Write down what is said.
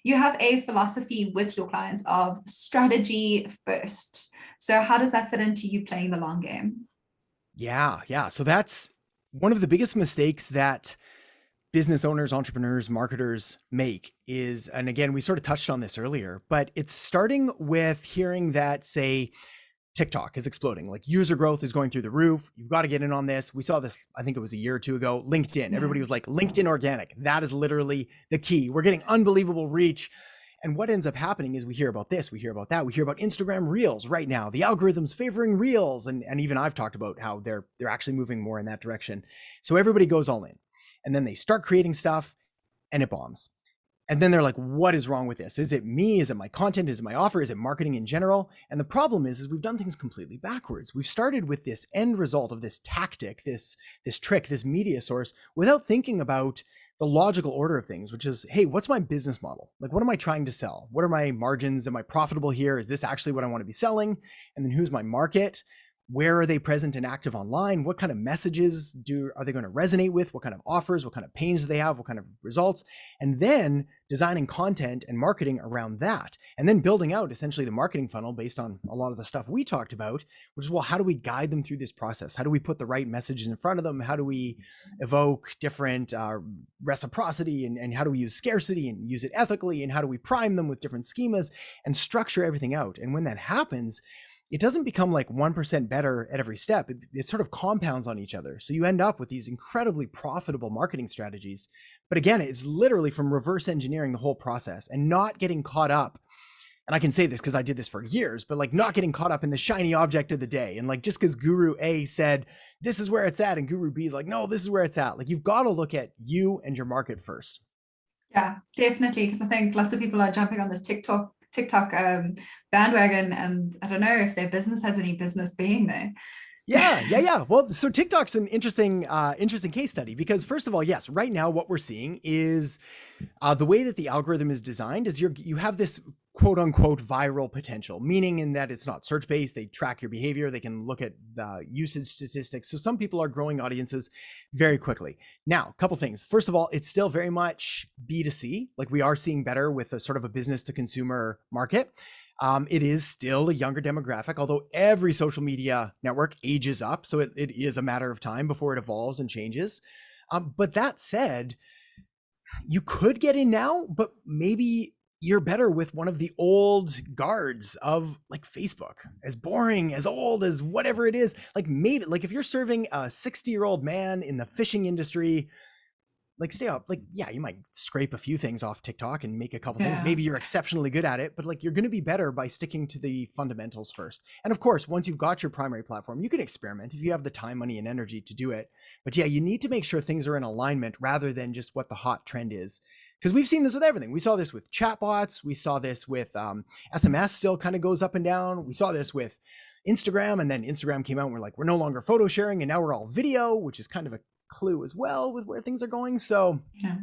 you have a philosophy with your clients of strategy first. So how does that fit into you playing the long game? Yeah. So that's one of the biggest mistakes that business owners, entrepreneurs, marketers make is, and again, we sort of touched on this earlier, but it's starting with hearing that, say, TikTok is exploding, like user growth is going through the roof. You've got to get in on this. We saw this, I think it was a year or two ago, LinkedIn. Yeah. Everybody was like, LinkedIn organic. That is literally the key. We're getting unbelievable reach. And what ends up happening is we hear about this, we hear about that, we hear about Instagram Reels right now. The algorithm's favoring Reels, and even I've talked about how they're actually moving more in that direction. So everybody goes all in, and then they start creating stuff, and it bombs. And then they're like, what is wrong with this? Is it me? Is it my content? Is it my offer? Is it marketing in general? And the problem is we've done things completely backwards. We've started with this end result of this tactic, this trick, this media source, without thinking about the logical order of things, which is, hey, what's my business model? Like, what am I trying to sell? What are my margins? Am I profitable here? Is this actually what I want to be selling? And then who's my market? Where are they present and active online? What kind of messages are they going to resonate with? What kind of offers? What kind of pains do they have? What kind of results? And then designing content and marketing around that. And then building out essentially the marketing funnel based on a lot of the stuff we talked about, which is, well, how do we guide them through this process? How do we put the right messages in front of them? How do we evoke different reciprocity, and how do we use scarcity and use it ethically? And how do we prime them with different schemas and structure everything out? And when that happens, it doesn't become like 1% better at every step. It sort of compounds on each other. So you end up with these incredibly profitable marketing strategies. But again, it's literally from reverse engineering the whole process and not getting caught up. And I can say this because I did this for years, but like not getting caught up in the shiny object of the day. And like, just because Guru A said, this is where it's at, and Guru B is like, no, this is where it's at. Like, you've got to look at you and your market first. Yeah, definitely. Because I think lots of people are jumping on this TikTok bandwagon, and I don't know if their business has any business being there. Yeah. Well, so TikTok's an interesting case study because, first of all, yes, right now what we're seeing is the way that the algorithm is designed is you have this quote unquote viral potential, meaning in that it's not search based. They track your behavior. They can look at usage statistics. So some people are growing audiences very quickly. Now, a couple things. First of all, it's still very much B2C. Like, we are seeing better with a sort of a business to consumer market. It is still a younger demographic, although every social media network ages up. So it is a matter of time before it evolves and changes. But that said, you could get in now, but maybe you're better with one of the old guards of like Facebook, as boring, as old, as whatever it is. Like, maybe, like, if you're serving a 60-year-old man in the fishing industry, like, stay up. Like, yeah, you might scrape a few things off TikTok and make a couple things. Yeah. Maybe you're exceptionally good at it, but like, you're going to be better by sticking to the fundamentals first. And of course, once you've got your primary platform, you can experiment if you have the time, money, and energy to do it. But yeah, you need to make sure things are in alignment rather than just what the hot trend is. Because we've seen this with everything. We saw this with chatbots. We saw this with SMS still kind of goes up and down. We saw this with Instagram, and then Instagram came out and we're like, we're no longer photo sharing, and now we're all video, which is kind of a clue as well with where things are going. So Yeah.